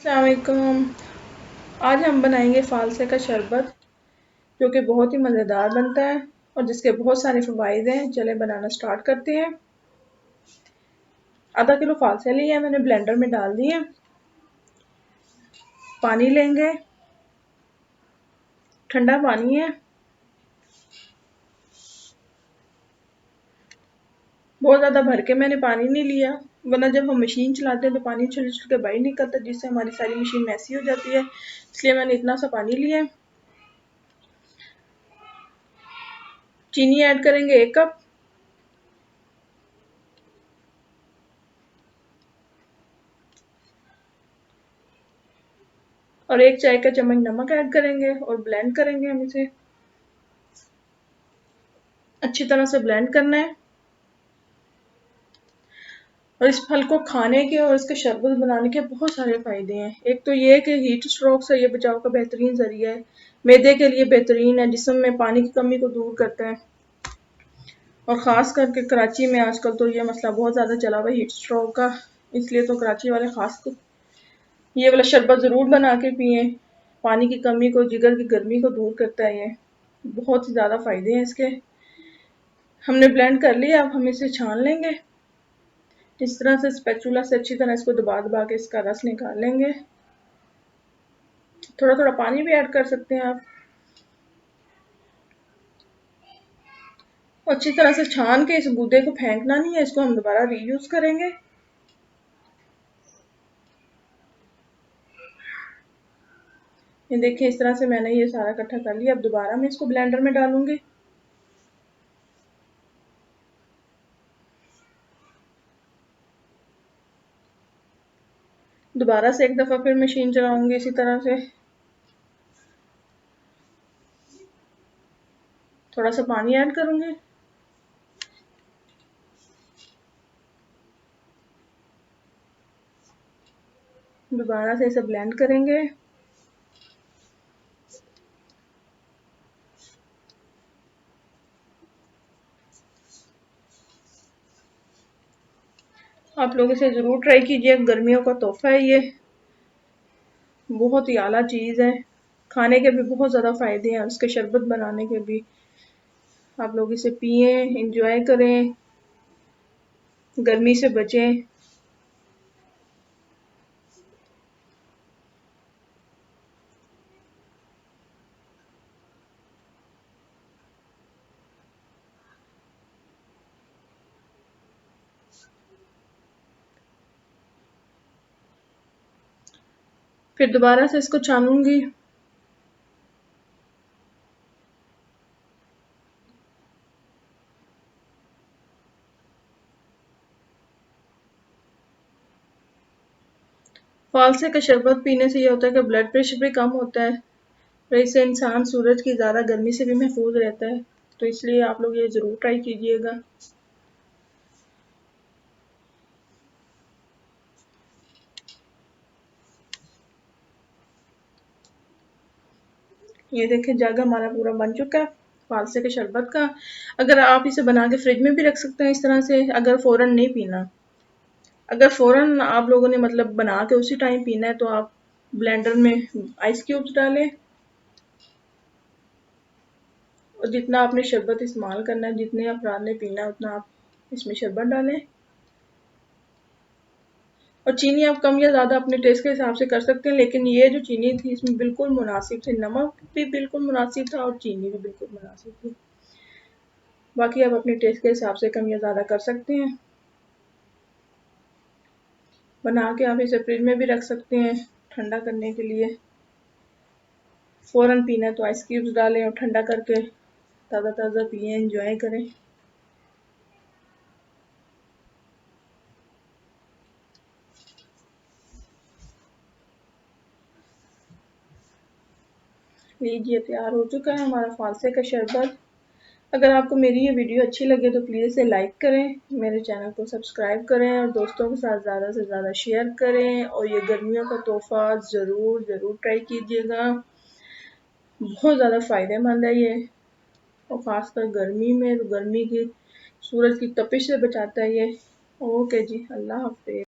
अस्सलाम वालेकुम। आज हम बनाएंगे फालसे का शरबत जो कि बहुत ही मज़ेदार बनता है और जिसके बहुत सारे फ़वाइद हैं। चले बनाना स्टार्ट करते हैं। आधा किलो फालसे लिए हैं, मैंने ब्लेंडर में डाल दिए। पानी लेंगे, ठंडा पानी है, बहुत ज़्यादा भर के मैंने पानी नहीं लिया, वरना जब हम मशीन चलाते हैं तो पानी छुल छुल के बाहर निकलता है, जिससे हमारी सारी मशीन मैसी हो जाती है। इसलिए मैंने इतना सा पानी लिया। चीनी ऐड करेंगे 1 कप। और 1 चाय का चम्मच नमक ऐड करेंगे और ब्लेंड करेंगे। हम इसे अच्छी तरह से ब्लेंड करना है। और इस फल को खाने के और इसके शरबत बनाने के बहुत सारे फ़ायदे हैं। एक तो ये है कि हीट स्ट्रोक से ये बचाव का बेहतरीन ज़रिया है, मैदे के लिए बेहतरीन है, जिस्म में पानी की कमी को दूर करता है। और ख़ास करके कराची में आजकल तो ये मसला बहुत ज़्यादा चला हुआ है हीट स्ट्रोक का, इसलिए तो कराची वाले ख़ास को ये वाला शरबत ज़रूर बना के पिए। पानी की कमी को, जिगर की गर्मी को दूर करता है ये। बहुत ही ज़्यादा फ़ायदे हैं इसके। हमने ब्लेंड कर लिया, अब हम इसे छान लेंगे। इस तरह से स्पैचुला से अच्छी तरह इसको दबा दबा के इसका रस निकाल लेंगे। थोड़ा थोड़ा पानी भी ऐड कर सकते हैं आप। अच्छी तरह से छान के इस गूदे को फेंकना नहीं है, इसको हम दोबारा रीयूज करेंगे। ये देखिए, इस तरह से मैंने ये सारा इकट्ठा कर लिया। अब दोबारा मैं इसको ब्लेंडर में डालूंगी। दोबारा से एक दफ़ा फिर मशीन चलाऊंगी इसी तरह से। थोड़ा सा पानी ऐड करूंगी। दोबारा से इसे ब्लेंड करेंगे। आप लोग इसे ज़रूर ट्राई कीजिए, गर्मियों का तोहफा है ये। बहुत ही आला चीज़ है, खाने के भी बहुत ज़्यादा फ़ायदे हैं, उसके शरबत बनाने के भी। आप लोग इसे पिए, इंजॉय करें, गर्मी से बचें। फिर दोबारा से इसको छानूंगी। फालसे का शरबत पीने से ये होता है कि ब्लड प्रेशर भी कम होता है और इससे इंसान सूरज की ज़्यादा गर्मी से भी महफूज रहता है। तो इसलिए आप लोग ये ज़रूर ट्राई कीजिएगा। ये देखें, जग हमारा पूरा बन चुका है फालसे के शरबत का। अगर आप इसे बना के फ्रिज में भी रख सकते हैं इस तरह से, अगर फ़ौरन नहीं पीना। अगर फ़ौरन आप लोगों ने मतलब बना के उसी टाइम पीना है तो आप ब्लेंडर में आइस क्यूब्स डालें और जितना आपने शरबत इस्तेमाल करना है, जितने अफराद ने पीना है, उतना आप इसमें शरबत डालें। और चीनी आप कम या ज़्यादा अपने टेस्ट के हिसाब से कर सकते हैं, लेकिन ये जो चीनी थी इसमें बिल्कुल मुनासिब थी। नमक भी बिल्कुल मुनासिब था और चीनी भी बिल्कुल मुनासिब थी। बाकी आप अपने टेस्ट के हिसाब से कम या ज़्यादा कर सकते हैं। बना के आप इसे फ्रिज में भी रख सकते हैं ठंडा करने के लिए। फ़ौरन पीना है तो आइस क्यूब्स डालें और ठंडा करके ताज़ा ताज़ा पिए, एंजॉय करें। लीजिए, तैयार हो चुका है हमारा फालसे का शरबत। अगर आपको मेरी ये वीडियो अच्छी लगे तो प्लीज़ इसे लाइक करें, मेरे चैनल को सब्सक्राइब करें और दोस्तों के साथ ज़्यादा से ज़्यादा शेयर करें। और ये गर्मियों का तोहफ़ा ज़रूर ज़रूर ट्राई कीजिएगा। बहुत ज़्यादा फ़ायदेमंद है ये, और ख़ासकर गर्मी में, तो गर्मी की सूरज की तपिश से बचाता है ये। ओके जी, अल्लाह हाफ़िज़।